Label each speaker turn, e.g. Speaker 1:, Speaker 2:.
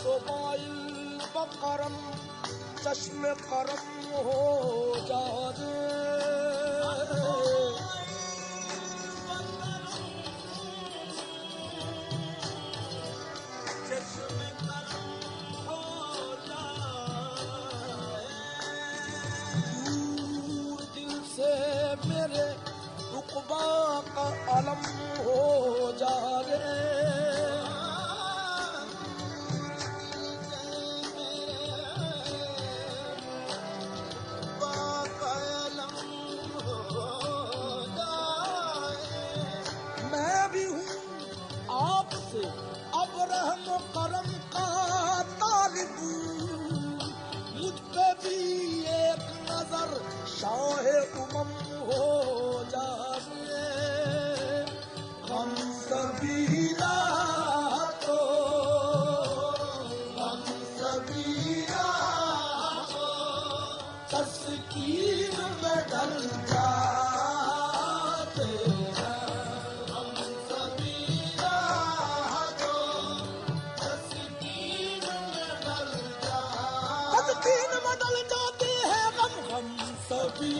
Speaker 1: Sumail buckram चश्मे करम हो जाए। दूर दिल से मेरे रुकबा का अलम हो जाए। मैं भी हूँ आपसे अब रहम करम का तालिब, मुझ पे भी एक नजर शाह उमम हो जाए। हम सभी रातो हम सभी रातो तस्कीन में ढल जाते हैं। हम सभी रातो तस्कीन में ढल जाते हैं। हम सभी